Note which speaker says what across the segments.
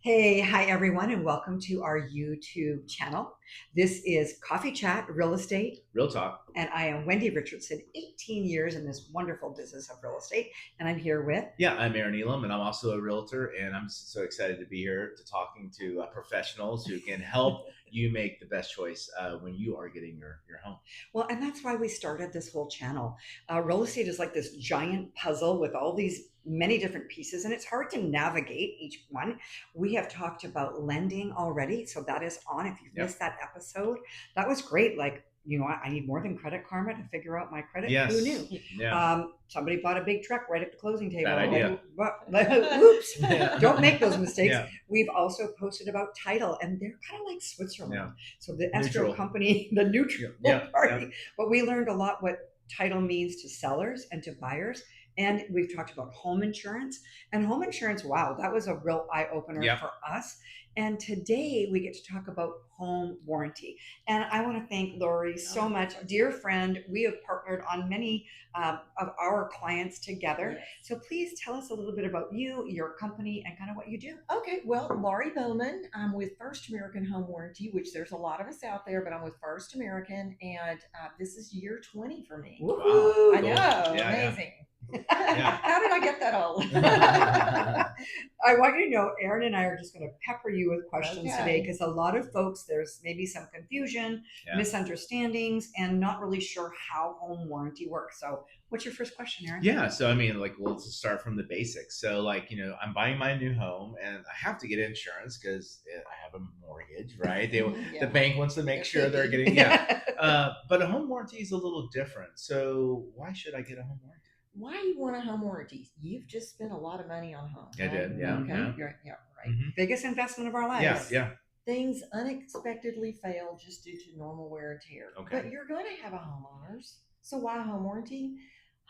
Speaker 1: Hey, hi everyone, and welcome to our YouTube channel. This is Coffee Chat Real Estate,
Speaker 2: Real talk.
Speaker 1: and I am Wendy Richardson, 18 years in this wonderful business of real estate, and I'm here with.
Speaker 2: Yeah, I'm Aaron Elam, and I'm also a realtor, and I'm so excited to be here to talking to professionals who can help you make the best choice when you are getting your home.
Speaker 1: Well, and that's why we started this whole channel. Real estate is like this giant puzzle with all these many different pieces, and it's hard to navigate each one. We have talked about lending already, so that is on. If you've
Speaker 2: Yep.
Speaker 1: missed that episode, that was great. Like, I need more than credit karma to figure out my credit.
Speaker 2: Yes.
Speaker 1: Who knew?
Speaker 2: Yeah.
Speaker 1: Somebody bought a big truck right at the closing table.
Speaker 2: Bad idea.
Speaker 1: Oops.
Speaker 2: Yeah.
Speaker 1: Don't make those mistakes.
Speaker 2: Yeah.
Speaker 1: We've also posted about title, and they're kind of like Switzerland.
Speaker 2: Yeah.
Speaker 1: So the escrow
Speaker 2: Neutral.
Speaker 1: company, the neutral
Speaker 2: Yeah.
Speaker 1: party.
Speaker 2: Yeah.
Speaker 1: But we learned a lot what title means to sellers and to buyers. And we've talked about home insurance. And home insurance, wow, that was a real eye opener
Speaker 2: Yeah.
Speaker 1: for us. And today we get to talk about home warranty. And I want to thank Laurie so much, dear friend. We have partnered on many of our clients together.
Speaker 3: Yes.
Speaker 1: So please tell us a little bit about you, your company, and kind of what you do.
Speaker 3: Okay, well, Laurie Bowman. I'm with First American Home Warranty, which there's a lot of us out there, but I'm with First American, and this is year 20 for me.
Speaker 2: Wow.
Speaker 1: Woo-hoo.
Speaker 3: I know,
Speaker 2: Yeah,
Speaker 3: amazing.
Speaker 2: Yeah.
Speaker 3: How did I get that old?
Speaker 1: I want you to know, Aaron and I are just going to pepper you with questions
Speaker 3: Okay.
Speaker 1: today because a lot of folks, there's maybe some confusion,
Speaker 2: Yeah.
Speaker 1: misunderstandings, and not really sure how home warranty works. So, what's your first question, Aaron?
Speaker 2: Yeah, so I mean, let's start from the basics. So, I'm buying my new home, and I have to get insurance because I have a mortgage, right?
Speaker 3: Yeah.
Speaker 2: The bank wants to make
Speaker 3: They're
Speaker 2: sure they're
Speaker 3: picky.
Speaker 2: getting but a home warranty is a little different. So, why should I get a home warranty?
Speaker 3: Why you want a home warranty? You've just spent a lot of money on a home.
Speaker 2: I did, yeah,
Speaker 3: Okay.
Speaker 2: yeah.
Speaker 3: Yeah, right.
Speaker 2: Mm-hmm.
Speaker 1: Biggest investment of our lives.
Speaker 2: Yeah.
Speaker 3: Things unexpectedly fail just due to normal wear and tear.
Speaker 2: Okay.
Speaker 3: But you're going to have a homeowners. So why home warranty?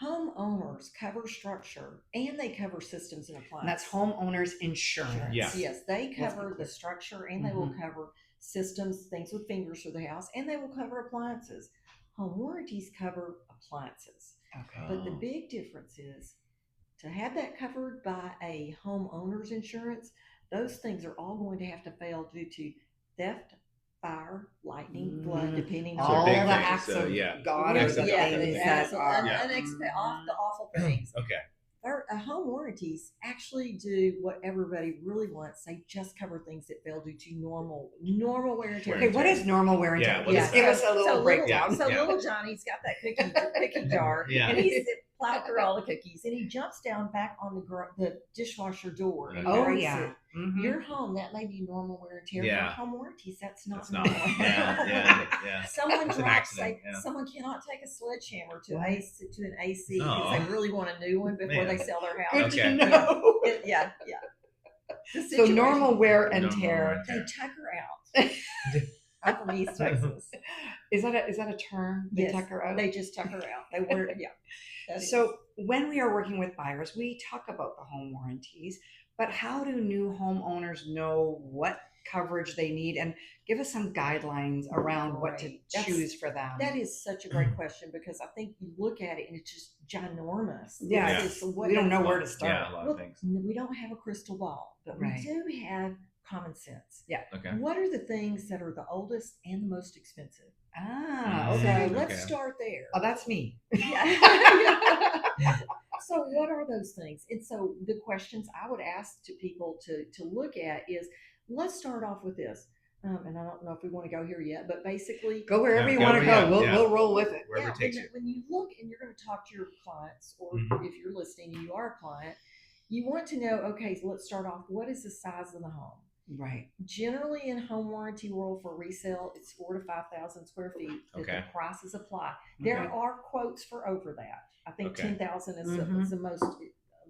Speaker 3: Homeowners cover structure and they cover systems and appliances.
Speaker 1: And that's homeowners insurance.
Speaker 2: Yeah.
Speaker 3: Yes, they
Speaker 1: Let's
Speaker 3: cover
Speaker 1: be
Speaker 3: the
Speaker 1: clear.
Speaker 3: structure and they will cover systems, things with fingers for the house, and they will cover appliances. Home warranties cover appliances.
Speaker 1: Okay.
Speaker 3: But the big difference is to have that covered by a homeowner's insurance, those things are all going to have to fail due to theft, fire, lightning, flood, depending
Speaker 2: So
Speaker 1: all
Speaker 2: big
Speaker 1: the
Speaker 2: things,
Speaker 1: acts
Speaker 2: so,
Speaker 1: of
Speaker 2: yeah.
Speaker 1: God
Speaker 2: Acts
Speaker 1: or
Speaker 2: of
Speaker 1: the
Speaker 2: God.
Speaker 1: things
Speaker 3: yeah,
Speaker 1: that are
Speaker 3: the awful things.
Speaker 2: Okay.
Speaker 3: Home warranties actually do what everybody really wants. They just cover things that fail due to normal wear and tear.
Speaker 1: Okay, what is normal wear and tear?
Speaker 2: Yeah, what is
Speaker 1: Give
Speaker 2: that?
Speaker 1: us a little breakdown.
Speaker 3: So
Speaker 2: Yeah.
Speaker 3: little Johnny's got that cookie jar,
Speaker 2: Yeah.
Speaker 3: and he's plowed through all the cookies, and he jumps down back on the dishwasher door. And
Speaker 1: Oh
Speaker 3: breaks
Speaker 1: yeah.
Speaker 3: it. Your home, that may be normal wear and tear.
Speaker 2: Yeah.
Speaker 3: For home warranties, that's not
Speaker 2: It's not.
Speaker 3: normal.
Speaker 2: Yeah.
Speaker 3: Someone
Speaker 2: It's an
Speaker 3: drops,
Speaker 2: accident, yeah.
Speaker 3: someone cannot take a sledgehammer to
Speaker 1: What?
Speaker 3: an AC
Speaker 2: Oh.
Speaker 3: because they really want a new one before
Speaker 2: Man.
Speaker 3: they sell their house.
Speaker 1: Good
Speaker 2: Okay.
Speaker 1: to know.
Speaker 3: Yeah. The
Speaker 1: So
Speaker 3: situation-
Speaker 1: normal wear and
Speaker 2: Normal
Speaker 1: tear.
Speaker 2: wear and
Speaker 3: They
Speaker 2: tear.
Speaker 3: tuck her out. I'm from East Texas.
Speaker 1: Is that a term? They
Speaker 3: Yes,
Speaker 1: tuck her out?
Speaker 3: They just tuck her out. They wear it. Yeah. That is.
Speaker 1: So when we are working with buyers, we talk about the home warranties, but how do new homeowners know what coverage they need, and give us some guidelines around what to
Speaker 3: Right. That's-
Speaker 1: choose for them?
Speaker 3: that is such a great question because I think you look at it and it's just ginormous.
Speaker 1: Yeah.
Speaker 3: It's what
Speaker 1: We don't know where to start.
Speaker 2: Yeah, a lot of things.
Speaker 3: We don't have a crystal ball, but
Speaker 1: Right.
Speaker 3: we do have common sense.
Speaker 2: Okay.
Speaker 3: What are the things that are the oldest and the most expensive?
Speaker 1: Ah,
Speaker 2: Mm.
Speaker 1: okay.
Speaker 3: So let's
Speaker 2: Okay.
Speaker 3: start there.
Speaker 1: Oh, that's me.
Speaker 3: Yeah. So what are those things? And so the questions I would ask to people to look at is, let's start off with this. And I don't know if we want to go here yet, but basically,
Speaker 1: Go wherever
Speaker 2: Yeah,
Speaker 1: you
Speaker 2: go
Speaker 1: want to
Speaker 2: where-
Speaker 1: go.
Speaker 2: yeah,
Speaker 1: We'll
Speaker 2: yeah.
Speaker 1: we'll roll with it.
Speaker 2: Wherever it takes you.
Speaker 3: when you look and you're going to talk to your clients, or
Speaker 2: Mhm.
Speaker 3: if you're listening and you are a client, you want to know, okay, so let's start off. What is the size of the home?
Speaker 1: Right.
Speaker 3: Generally, in home warranty world for resale, it's 4,000 to 5,000 square feet that
Speaker 2: Okay.
Speaker 3: the prices apply. There
Speaker 1: Okay.
Speaker 3: are quotes for over that. I think
Speaker 2: Okay.
Speaker 3: 10,000 is,
Speaker 1: Mhm.
Speaker 3: is the most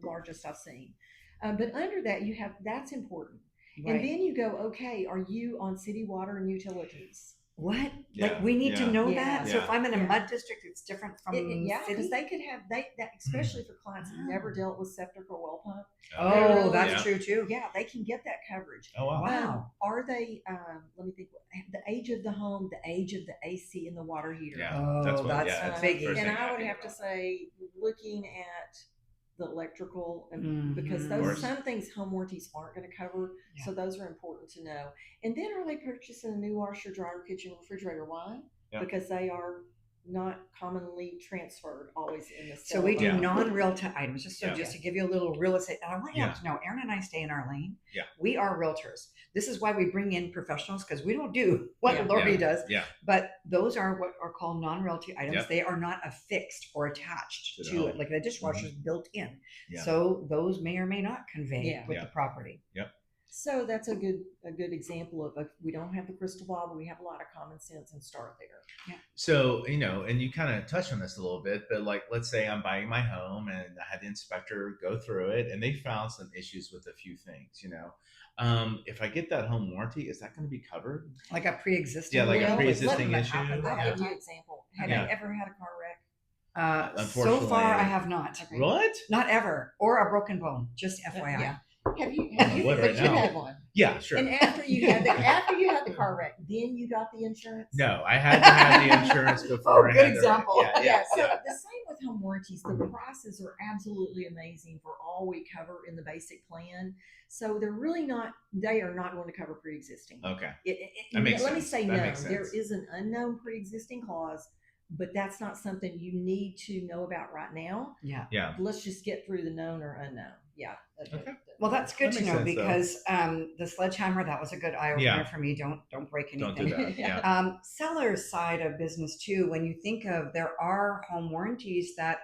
Speaker 3: largest I've seen. But under that, you have that's important.
Speaker 1: Right.
Speaker 3: And then you go, okay, are you on city water and utilities?
Speaker 1: What?
Speaker 2: Yeah,
Speaker 1: Like we need to
Speaker 2: yeah.
Speaker 1: know
Speaker 3: Yeah.
Speaker 1: that. So if
Speaker 2: Yeah.
Speaker 1: I'm in a
Speaker 3: Yeah.
Speaker 1: mud district, it's different from
Speaker 3: Yeah,
Speaker 1: city.
Speaker 3: because they could have that, especially for clients that never dealt with septic or well pump.
Speaker 1: Oh, that's
Speaker 2: Yeah.
Speaker 1: true too.
Speaker 3: Yeah, they can get that coverage.
Speaker 2: Oh wow.
Speaker 1: Wow.
Speaker 3: Are they? Let me think. The age of the home, the age of the AC and the water heater.
Speaker 2: Yeah.
Speaker 1: Oh,
Speaker 2: That's what.
Speaker 1: that's
Speaker 2: Yeah.
Speaker 1: a
Speaker 2: that's the
Speaker 1: biggie.
Speaker 2: first
Speaker 3: And
Speaker 2: thing
Speaker 3: I would
Speaker 2: think
Speaker 3: have to
Speaker 2: about.
Speaker 3: say, looking at the electrical, and because
Speaker 1: Of
Speaker 3: those
Speaker 2: course.
Speaker 3: some things home warranties aren't going to cover.
Speaker 1: Yeah.
Speaker 3: So those are important to know. And then are they purchasing a new washer, dryer, kitchen, refrigerator? Why?
Speaker 2: Yeah.
Speaker 3: Because they are not commonly transferred always in the
Speaker 1: So we do
Speaker 2: Yeah.
Speaker 1: non-realtor items, just
Speaker 2: Yeah.
Speaker 1: just to give you a little real estate. And I want you
Speaker 2: Yeah.
Speaker 1: to know, Aaron and I stay in our lane.
Speaker 2: Yeah.
Speaker 1: We are realtors. This is why we bring in professionals, because we don't do what
Speaker 3: Yeah.
Speaker 1: Laurie
Speaker 2: Yeah.
Speaker 1: does.
Speaker 2: Yeah.
Speaker 1: But those are what are called non-realty items.
Speaker 2: Yep.
Speaker 1: They are not affixed or attached
Speaker 2: To the
Speaker 1: to
Speaker 2: home.
Speaker 1: it, like the dishwasher is built in.
Speaker 2: Yeah.
Speaker 1: So those may or may not convey
Speaker 3: Yeah.
Speaker 1: with
Speaker 2: Yeah.
Speaker 1: the property.
Speaker 3: So that's a good example of we don't have the crystal ball, but we have a lot of common sense, and start there.
Speaker 2: So, and you kind of touched on this a little bit, but like, let's say I'm buying my home and I had the inspector go through it and they found some issues with a few things, if I get that home warranty, is that going to be covered?
Speaker 1: Like a pre-existing.
Speaker 2: Yeah, like a
Speaker 3: Well,
Speaker 2: pre-existing
Speaker 1: that
Speaker 2: issue.
Speaker 1: happened.
Speaker 3: I'll
Speaker 2: Yeah.
Speaker 3: give you an example. Have
Speaker 2: Yeah.
Speaker 3: you ever had a car wreck?
Speaker 1: So
Speaker 2: Unfortunately-
Speaker 1: far, I have not.
Speaker 3: Okay.
Speaker 2: What?
Speaker 1: Not ever. Or a broken bone, just FYI.
Speaker 3: Yeah. Have you?
Speaker 2: I would
Speaker 3: But
Speaker 2: right
Speaker 3: you
Speaker 2: now.
Speaker 3: had one.
Speaker 2: Yeah, sure.
Speaker 3: And after you had the car wreck, then you got the insurance.
Speaker 2: No, I had to have the insurance before.
Speaker 1: Oh,
Speaker 2: I
Speaker 1: good
Speaker 2: had the-
Speaker 1: example.
Speaker 3: Yeah, so the same with home warranties. The prices are absolutely amazing for all we cover in the basic plan. So they're really not. They are not going to cover pre-existing.
Speaker 2: Okay.
Speaker 3: Let
Speaker 2: That makes
Speaker 3: me
Speaker 2: sense.
Speaker 3: say
Speaker 2: That
Speaker 3: no.
Speaker 2: makes sense.
Speaker 3: There is an unknown pre-existing clause, but that's not something you need to know about right now.
Speaker 1: Yeah.
Speaker 2: Yeah.
Speaker 3: Let's just get through the known or unknown. Yeah.
Speaker 2: Okay.
Speaker 1: Well, that's good
Speaker 2: That
Speaker 1: to
Speaker 2: makes
Speaker 1: know
Speaker 2: sense,
Speaker 1: because the sledgehammer, that was a good eye opener
Speaker 2: Yeah.
Speaker 1: for me. Don't break anything.
Speaker 2: Don't do that. Yeah.
Speaker 1: Seller's side of business too. When you think of, there are home warranties that,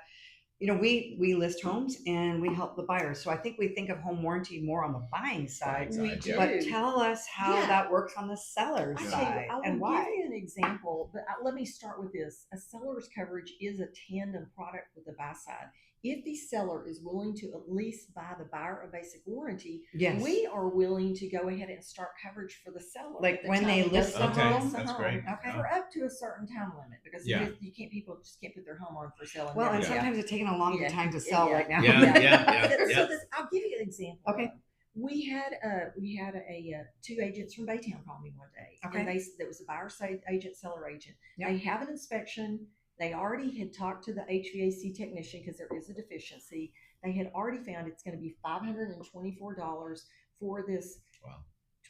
Speaker 1: we list homes and we help the buyers. So I think we think of home warranty more on the buying side.
Speaker 3: We do.
Speaker 1: But tell us how
Speaker 3: Yeah.
Speaker 1: that works on the seller's
Speaker 3: I tell
Speaker 1: side
Speaker 3: you, I
Speaker 1: and
Speaker 3: will
Speaker 1: why.
Speaker 3: give you an example, but let me start with this. A seller's coverage is a tandem product with the buy side. If the seller is willing to at least buy the buyer a basic warranty,
Speaker 1: Yes.
Speaker 3: we are willing to go ahead and start coverage for the seller.
Speaker 1: Like
Speaker 3: at the
Speaker 1: when
Speaker 3: time
Speaker 1: they
Speaker 3: he
Speaker 1: list
Speaker 3: goes
Speaker 1: the
Speaker 3: to
Speaker 2: Okay,
Speaker 3: list the
Speaker 2: that's
Speaker 3: home,
Speaker 2: great.
Speaker 1: Okay.
Speaker 3: for up to a certain time limit, because
Speaker 2: Yeah.
Speaker 3: people just can't put their home on for sale.
Speaker 1: Well, and
Speaker 3: never-
Speaker 1: sometimes it's taking a longer
Speaker 3: Yeah.
Speaker 1: time to sell
Speaker 3: Yeah.
Speaker 1: right now.
Speaker 2: Yeah, yeah,
Speaker 3: So
Speaker 2: yeah.
Speaker 3: I'll give you an example.
Speaker 1: Okay.
Speaker 3: We had two agents from Baytown call me one day.
Speaker 1: Okay.
Speaker 3: And that was a buyer side agent, seller agent.
Speaker 1: Yep.
Speaker 3: They have an inspection. They already had talked to the HVAC technician because there is a deficiency. They had already found it's going to be $524 for this
Speaker 2: Wow.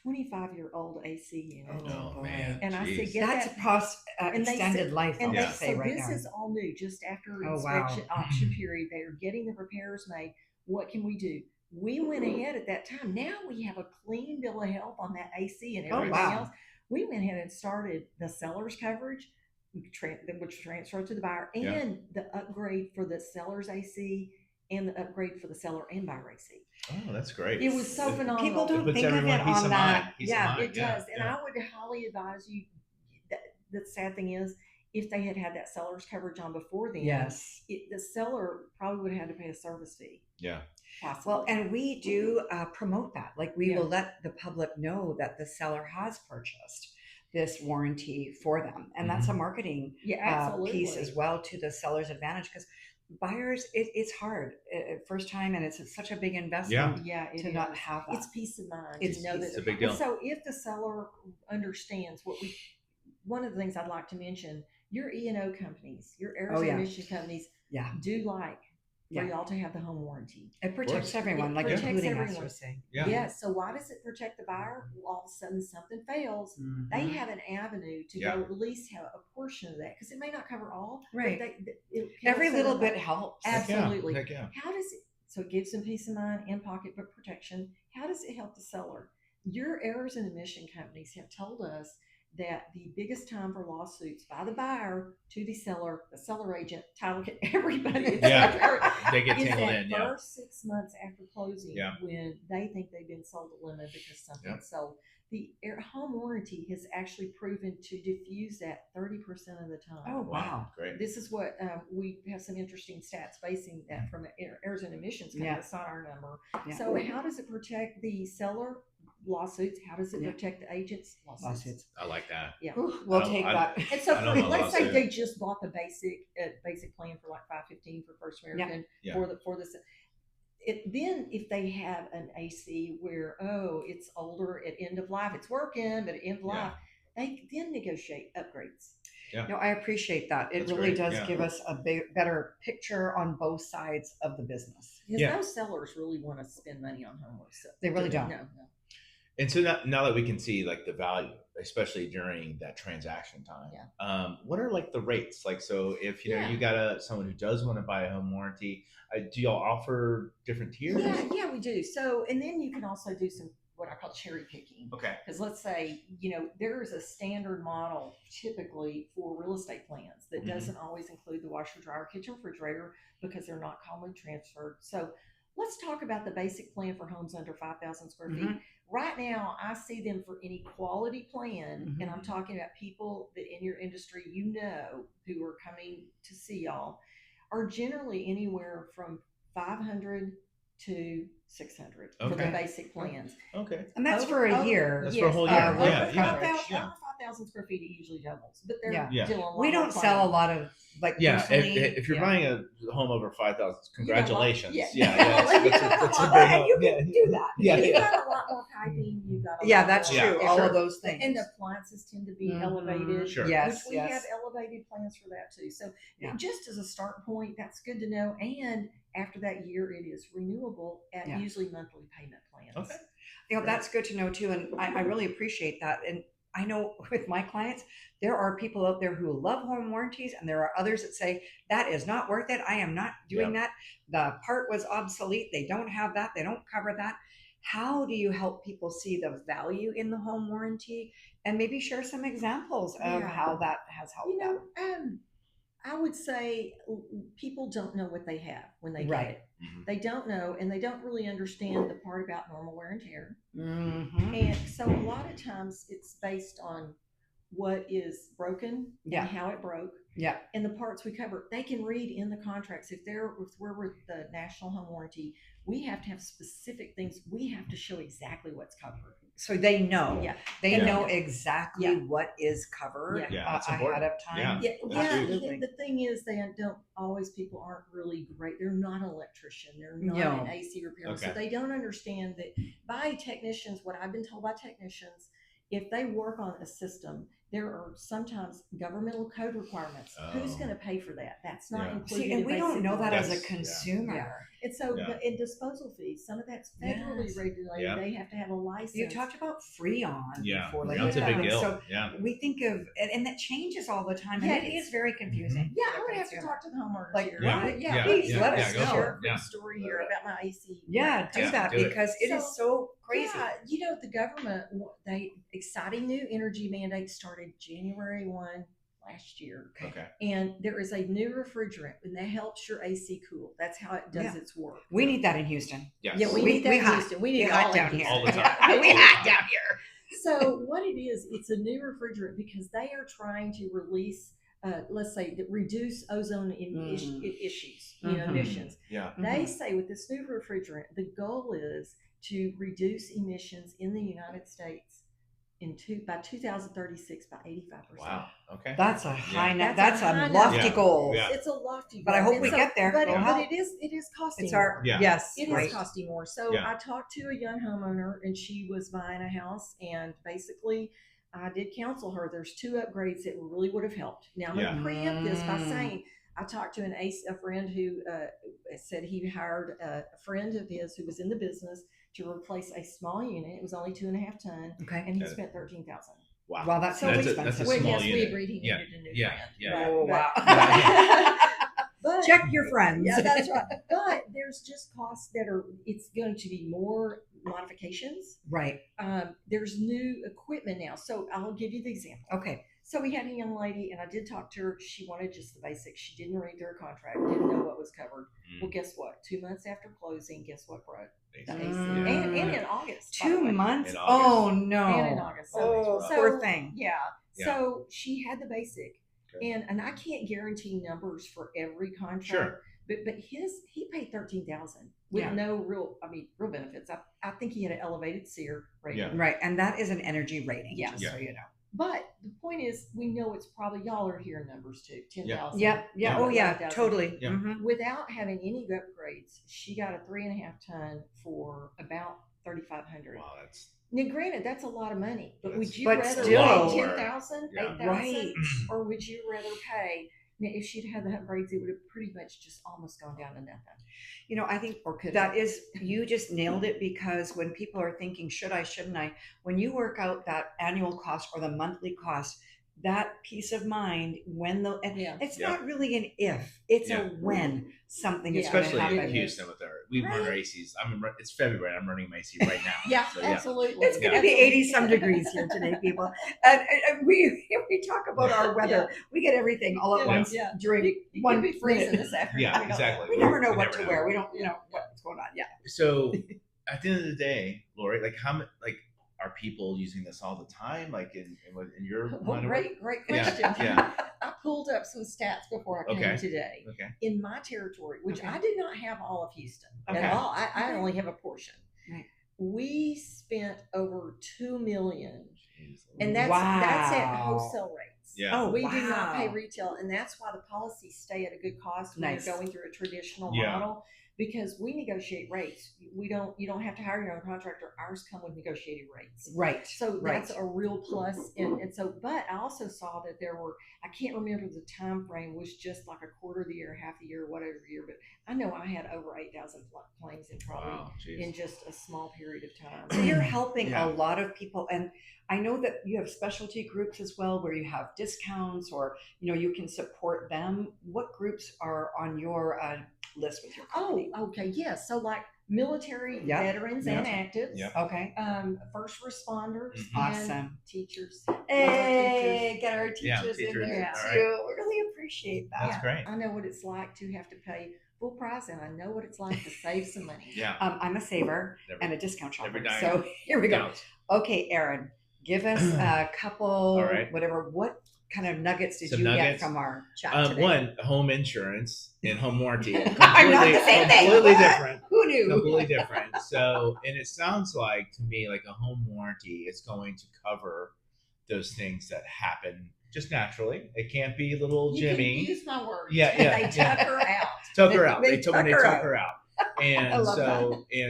Speaker 3: 25-year-old AC unit.
Speaker 2: Oh,
Speaker 1: boy.
Speaker 2: man.
Speaker 3: And I said,
Speaker 2: Jeez.
Speaker 3: get
Speaker 1: That's
Speaker 3: that.
Speaker 1: a
Speaker 3: And they
Speaker 1: extended
Speaker 3: said-
Speaker 1: life,
Speaker 3: And
Speaker 1: I'll
Speaker 3: they,
Speaker 2: Yeah.
Speaker 1: say
Speaker 3: so
Speaker 1: right
Speaker 3: this
Speaker 1: now.
Speaker 3: is all new, just after
Speaker 1: Oh, wow.
Speaker 3: inspection option period. They are getting the repairs made. What can we do? We went ahead at that time. Now we have a clean bill of health on that AC and
Speaker 1: Oh,
Speaker 3: everything
Speaker 1: wow.
Speaker 3: else. We went ahead and started the seller's coverage, which transferred to the buyer, and
Speaker 2: Yeah.
Speaker 3: the upgrade for the seller's AC and the upgrade for the seller and buyer AC.
Speaker 2: Oh, that's great.
Speaker 3: It was so phenomenal.
Speaker 1: People don't
Speaker 2: puts
Speaker 1: think of
Speaker 2: everyone
Speaker 1: it
Speaker 2: peace
Speaker 1: on
Speaker 2: of
Speaker 1: that.
Speaker 2: mind. Peace of
Speaker 1: Yeah,
Speaker 2: mind.
Speaker 3: It does, and
Speaker 2: yeah.
Speaker 3: I would highly advise you. The sad thing is, if they had had that seller's coverage on before then,
Speaker 1: yes.
Speaker 3: the seller probably would have had to pay a service fee.
Speaker 2: Yeah.
Speaker 3: Possibly.
Speaker 1: Well, and we do promote that. Like we
Speaker 3: Yeah.
Speaker 1: will let the public know that the seller has purchased this warranty for them, and that's a marketing
Speaker 3: yeah, absolutely.
Speaker 1: piece as well to the seller's advantage, because buyers, it's hard first time, and it's such a big investment
Speaker 3: Yeah, it
Speaker 1: to
Speaker 3: is.
Speaker 1: not have that.
Speaker 3: It's peace of mind.
Speaker 1: It's
Speaker 3: to know
Speaker 1: peace
Speaker 3: that
Speaker 2: It's a big
Speaker 3: And
Speaker 2: deal.
Speaker 3: so if the seller understands one of the things I'd like to mention, your E&O companies, your errors
Speaker 1: Oh, yeah.
Speaker 3: and emission companies
Speaker 1: Yeah,
Speaker 3: do like for
Speaker 1: Yeah.
Speaker 3: y'all to have the home warranty.
Speaker 1: it protects
Speaker 2: course.
Speaker 1: everyone,
Speaker 3: It
Speaker 1: like
Speaker 3: protects
Speaker 1: including us.
Speaker 3: everyone.
Speaker 1: We're saying.
Speaker 2: Yeah.
Speaker 3: Yes. So why does it protect the buyer? Well, all of a sudden something fails. They
Speaker 1: Mhm.
Speaker 3: have an avenue to
Speaker 2: Yeah.
Speaker 3: go at least have a portion of that, because it may not cover all. but
Speaker 1: Right.
Speaker 3: it
Speaker 1: Every
Speaker 3: helps
Speaker 1: little
Speaker 3: everybody.
Speaker 1: bit helps.
Speaker 2: Heck yeah.
Speaker 3: Absolutely.
Speaker 2: Heck yeah.
Speaker 3: How does it? So it gives them peace of mind and pocketbook protection. How does it help the seller? Your errors and omission companies have told us that the biggest time for lawsuits by the buyer to the seller agent, title, everybody,
Speaker 2: Yeah. They get
Speaker 3: is
Speaker 2: tangled
Speaker 3: that
Speaker 2: in. Yeah.
Speaker 3: first 6 months after closing,
Speaker 2: Yeah.
Speaker 3: when they think they've been sold a limit because something
Speaker 2: Yeah.
Speaker 3: sold. The home warranty has actually proven to diffuse that 30% of the time.
Speaker 1: Oh, wow.
Speaker 2: Great.
Speaker 3: This is what we have some interesting stats basing that from errors and emissions.
Speaker 1: Yeah.
Speaker 3: That's not our number.
Speaker 1: Yeah.
Speaker 3: So how does it protect the seller lawsuits? How does it
Speaker 1: Yeah.
Speaker 3: protect the agents
Speaker 1: Lawsuits.
Speaker 2: I like that.
Speaker 3: Yeah.
Speaker 1: Ooh, we'll
Speaker 2: I don't-
Speaker 1: take
Speaker 2: I-
Speaker 1: that.
Speaker 3: And so
Speaker 2: I know
Speaker 3: for,
Speaker 2: my
Speaker 3: let's say
Speaker 2: lawsuit.
Speaker 3: they just bought the basic plan for like $515 for First American
Speaker 2: Yeah.
Speaker 3: for this. Then if they have an AC where it's older at end of life, it's working, but at end of life, they then negotiate upgrades.
Speaker 1: No, I appreciate that. It
Speaker 2: That's
Speaker 1: really
Speaker 2: great.
Speaker 1: does
Speaker 2: Yeah.
Speaker 1: give us a better picture on both sides of the business.
Speaker 3: Because
Speaker 2: Yeah.
Speaker 3: no sellers really want to spend money on homework. So
Speaker 1: They really don't.
Speaker 3: No.
Speaker 2: And so now that we can see like the value, especially during that transaction time, what are like the rates? Like, so if you got someone who does want to buy a home warranty, do y'all offer different tiers?
Speaker 3: Yeah, we do. So, and then you can also do some what I call cherry picking.
Speaker 2: Okay.
Speaker 3: Because let's say there is a standard model typically for real estate plans that doesn't always include the washer, dryer, kitchen, refrigerator because they're not commonly transferred. So let's talk about the basic plan for homes under 5,000 square feet. Right now, I see them for any quality plan, and I'm talking about people that in your industry who are coming to see y'all, are generally anywhere from 500 to 600 for the basic plans.
Speaker 2: Okay.
Speaker 1: And that's for a year.
Speaker 2: That's for a whole year.
Speaker 1: Over
Speaker 3: over 5,000 square feet, it usually doubles. But they're still a lot.
Speaker 1: We don't sell a lot of
Speaker 2: if you're buying a home over 5,000, congratulations.
Speaker 3: You
Speaker 1: do that.
Speaker 3: You've got a lot more piping. You've got
Speaker 1: that's true. All of those things.
Speaker 3: And the appliances tend to be elevated.
Speaker 2: Sure.
Speaker 3: Which we have elevated plans for that too. So just as a start point, that's good to know. And after that year, it is renewable at usually monthly payment plans.
Speaker 2: Okay.
Speaker 1: That's good to know too. And I really appreciate that. And I know with my clients, there are people out there who love home warranties, and there are others that say, that is not worth it. I am not doing that. The part was obsolete. They don't have that. They don't cover that. How do you help people see the value in the home warranty and maybe share some examples of how that has helped them?
Speaker 3: I would say people don't know what they have when they get it. They don't know, and they don't really understand the part about normal wear and tear. And so a lot of times it's based on what is broken and how it broke. And the parts we cover, they can read in the contracts. If we're with the National Home Warranty, we have to have specific things. We have to show exactly what's covered.
Speaker 1: So they know. They know exactly what is covered ahead of time.
Speaker 3: The thing is, people aren't really great. They're not an electrician. They're not an AC repairman. So they don't understand that by technicians, what I've been told by technicians, if they work on a system, there are sometimes governmental code requirements. Who's going to pay for that? That's not included.
Speaker 1: See, and we don't know that as a consumer.
Speaker 3: And so, in disposal fees, some of that's federally regulated. They have to have a license.
Speaker 1: You talked about Freon before.
Speaker 2: That's a big deal.
Speaker 1: So we think of, and that changes all the time. And it is very confusing.
Speaker 3: I'm going to have to talk to the homeowners here.
Speaker 1: Please let us know.
Speaker 3: Share a quick story here about my AC.
Speaker 1: Do that because it is so crazy.
Speaker 3: The government, exciting new energy mandate started January 1 last year. And there is a new refrigerant, and that helps your AC cool. That's how it does its work.
Speaker 1: We need that in Houston.
Speaker 3: We need that in Houston. We need it all
Speaker 1: down here
Speaker 2: all the time.
Speaker 1: We hot down here.
Speaker 3: So what it is, it's a new refrigerant because they are trying to release, let's say, reduce ozone issues, emissions. They say with this new refrigerant, the goal is to reduce emissions in the United States by 2036 by 85%.
Speaker 2: Wow. Okay.
Speaker 1: That's a high that's a lofty goal.
Speaker 3: It's a lofty goal.
Speaker 1: But I hope we get there.
Speaker 3: But it is costing more. It is costing more. So I talked to a young homeowner, and she was buying a house, and basically I did counsel her. There's 2 upgrades that really would have helped. Now I'm going to preempt this by saying I talked to a friend who said he hired a friend of his who was in the business to replace a small unit. It was only 2.5 ton, and he spent $13,000.
Speaker 1: Wow, that's so expensive.
Speaker 2: That's a small unit.
Speaker 3: We agreed he needed a new friend.
Speaker 1: Oh wow! But, check your friends.
Speaker 3: Yeah, that's right. But there's just costs it's going to be more modifications.
Speaker 1: Right.
Speaker 3: There's new equipment now. So I'll give you the example.
Speaker 1: Okay.
Speaker 3: So we had a young lady, and I did talk to her. She wanted just the basics. She didn't read their contract, didn't know what was covered. Well, guess what? 2 months after closing, guess what broke? The AC. And in August.
Speaker 1: 2 months? Oh, no.
Speaker 3: And in August.
Speaker 1: So poor thing.
Speaker 3: Yeah. So she had the basic. Okay. And I can't guarantee numbers for every contract.
Speaker 2: Sure.
Speaker 3: But he paid $13,000 with no real benefits. I think he had an elevated SEER rating.
Speaker 1: Yeah. Right. And that is an energy rating.
Speaker 3: Yeah.
Speaker 1: So you know.
Speaker 3: But the point is, we know it's probably, y'all are hearing numbers too, 10,000.
Speaker 1: Yeah. Oh, yeah. Totally.
Speaker 3: Yeah. Without having any upgrades, she got a 3.5 ton for about $3,500.
Speaker 2: Wow, that's
Speaker 3: Now, granted, that's a lot of money, but would you
Speaker 1: But
Speaker 3: rather
Speaker 1: still.
Speaker 3: pay 10,000,
Speaker 2: Yeah.
Speaker 3: 8,000,
Speaker 1: Right.
Speaker 3: or would you rather pay? Now, if she'd had the upgrades, it would have pretty much just almost gone down to nothing.
Speaker 1: I think
Speaker 3: Or could
Speaker 1: that
Speaker 3: it?
Speaker 1: is, you just nailed it, because when people are thinking, should I, shouldn't I? When you work out that annual cost or the monthly cost, that peace of mind when
Speaker 3: Yeah.
Speaker 1: it's
Speaker 2: Yeah.
Speaker 1: not really an if, it's
Speaker 2: Yeah.
Speaker 1: a when something is
Speaker 3: Yeah.
Speaker 1: going to
Speaker 2: especially in
Speaker 1: happen.
Speaker 2: Houston with we run our
Speaker 1: Right.
Speaker 2: ACs. It's February. I'm running my AC right now.
Speaker 3: Yeah,
Speaker 2: So,
Speaker 3: absolutely.
Speaker 1: It's going to be 80 some degrees here today, people. And we talk about our weather. We get everything all at once during
Speaker 3: You
Speaker 1: one
Speaker 3: could be freezing
Speaker 1: minute.
Speaker 3: this afternoon.
Speaker 2: Yeah,
Speaker 3: We don't
Speaker 2: exactly.
Speaker 1: We never know
Speaker 2: We
Speaker 1: what
Speaker 2: never
Speaker 1: to
Speaker 2: know.
Speaker 1: wear. We don't, what's going on. Yeah.
Speaker 2: So at the end of the day, Lori, are people using this all the time? Like in your
Speaker 3: Well,
Speaker 2: line of work?
Speaker 3: great
Speaker 2: Yeah,
Speaker 3: question.
Speaker 2: yeah.
Speaker 3: I pulled up some stats before I came
Speaker 2: Okay.
Speaker 3: today.
Speaker 2: Okay.
Speaker 3: In my territory, which
Speaker 1: Okay.
Speaker 3: I do not have all of Houston
Speaker 1: Okay.
Speaker 3: at all. I
Speaker 1: Okay.
Speaker 3: only have a portion.
Speaker 1: Right.
Speaker 3: We spent over $2 million,
Speaker 2: Jeez.
Speaker 3: and that's at
Speaker 1: Wow.
Speaker 3: wholesale rates.
Speaker 2: Yeah.
Speaker 1: Oh,
Speaker 3: We do not pay
Speaker 1: wow.
Speaker 3: retail, and that's why the policies stay at a good cost when
Speaker 1: Nice.
Speaker 3: you're going through a traditional
Speaker 2: Yeah.
Speaker 3: model, because we negotiate rates. You don't have to hire your own contractor. Ours come with negotiated rates.
Speaker 1: Right.
Speaker 3: So
Speaker 1: right.
Speaker 3: that's a real plus. And so, but I also saw that there were, I can't remember the time frame, was just like a quarter of the year, half the year, whatever year, but I know I had over 8,000 claims in probably
Speaker 2: Wow. Jeez.
Speaker 3: in just a small period of time.
Speaker 1: So you're helping
Speaker 2: Yeah.
Speaker 1: a lot of people, and I know that you have specialty groups as well, where you have discounts, or you can support them. What groups are on your list with your company?
Speaker 3: Oh, okay, yes. So like military
Speaker 1: Yeah.
Speaker 3: veterans and actives,
Speaker 2: Yeah.
Speaker 1: Okay.
Speaker 3: first responders,
Speaker 2: Mhm.
Speaker 3: and
Speaker 1: Awesome.
Speaker 3: teachers.
Speaker 1: Hey, get our
Speaker 2: Yeah,
Speaker 1: teachers in
Speaker 2: teachers.
Speaker 1: there
Speaker 3: Yeah.
Speaker 1: too.
Speaker 2: All right.
Speaker 1: We really appreciate that.
Speaker 2: That's great.
Speaker 3: I know what it's like to have to pay full price, and I know what it's like to save some money.
Speaker 2: Yeah.
Speaker 1: I'm a saver
Speaker 2: Never-
Speaker 1: and a discount shopper.
Speaker 2: every dime
Speaker 1: So here we go.
Speaker 2: counts.
Speaker 1: Okay, Aaron, give us a couple,
Speaker 2: All right.
Speaker 1: whatever. What kind of nuggets did
Speaker 2: Some
Speaker 1: you get
Speaker 2: nuggets?
Speaker 1: from our chat today?
Speaker 2: One, home insurance and home warranty.
Speaker 1: I'm not the same thing.
Speaker 2: Completely
Speaker 1: What?
Speaker 2: different.
Speaker 1: Who knew?
Speaker 2: Completely different. So, and it sounds like to me like a home warranty is going to cover those things that happen just naturally. It can't be little
Speaker 3: You
Speaker 2: Jimmy.
Speaker 3: can use my words.
Speaker 2: Yeah, yeah,
Speaker 3: They
Speaker 2: yeah.
Speaker 3: tuck her out.
Speaker 2: Tuck her out.
Speaker 1: They
Speaker 2: They
Speaker 1: tuck her
Speaker 2: tuck her out.
Speaker 1: I love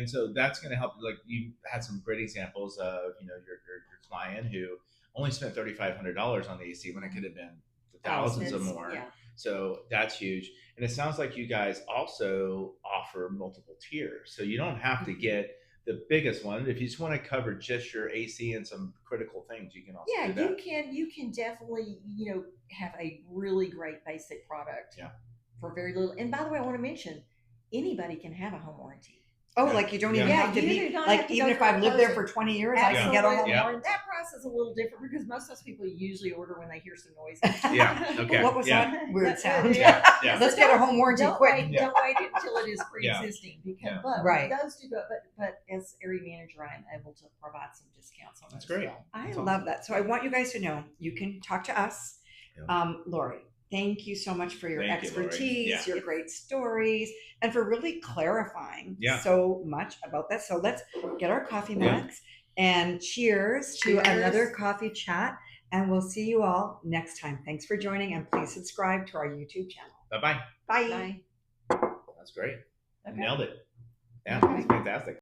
Speaker 2: So that's going to help. Like you had some great examples of your client who only spent $3,500 on the AC when it could have been thousands or more.
Speaker 3: Yeah.
Speaker 2: So that's huge. And it sounds like you guys also offer multiple tiers. So you don't have to get the biggest one. If you just want to cover just your AC and some critical things, you can also
Speaker 3: Yeah,
Speaker 2: do that.
Speaker 3: you can definitely, have a really great basic product for very little. And by the way, I want to mention, anybody can have a home warranty.
Speaker 1: Oh,
Speaker 2: Yeah.
Speaker 1: like you don't
Speaker 2: Yeah.
Speaker 1: even
Speaker 3: Yeah,
Speaker 1: have to
Speaker 3: you
Speaker 1: be
Speaker 3: do not
Speaker 1: like,
Speaker 3: have to
Speaker 1: even
Speaker 3: go
Speaker 1: if
Speaker 3: through a
Speaker 1: I've lived there
Speaker 3: person.
Speaker 1: for 20 years, I can get a home
Speaker 3: Absolutely.
Speaker 2: Yeah.
Speaker 1: warranty.
Speaker 3: That price is a little different because most of those people usually order when they hear some noise.
Speaker 2: Yeah, okay.
Speaker 1: What was
Speaker 2: Yeah.
Speaker 1: that weird sound?
Speaker 2: Yeah, yeah.
Speaker 1: Let's get a home warranty
Speaker 3: Don't
Speaker 1: quick.
Speaker 3: wait,
Speaker 2: Yeah.
Speaker 3: don't wait until it is pre-existing because
Speaker 2: Yeah.
Speaker 3: but
Speaker 1: Right.
Speaker 3: those do go. But as area manager, I am able to provide some discounts on
Speaker 2: That's
Speaker 3: those
Speaker 2: great.
Speaker 3: as well.
Speaker 1: I
Speaker 2: That's
Speaker 1: love that. So I want you guys to know you can talk to us.
Speaker 2: Yeah.
Speaker 1: Lori, thank you so much for your
Speaker 2: Thank you, Lori.
Speaker 1: expertise,
Speaker 2: Yeah.
Speaker 1: your great stories, and for really clarifying
Speaker 2: Yeah.
Speaker 1: so much about that. So let's get our coffee
Speaker 2: Yeah.
Speaker 1: mugs and cheers to
Speaker 3: Cheers.
Speaker 1: another coffee chat. And we'll see you all next time. Thanks for joining, and please subscribe to our YouTube channel.
Speaker 2: Bye-bye.
Speaker 1: Bye.
Speaker 3: Bye.
Speaker 2: That's great.
Speaker 3: Okay.
Speaker 2: Nailed it. Yeah,
Speaker 1: Okay.
Speaker 2: that's fantastic.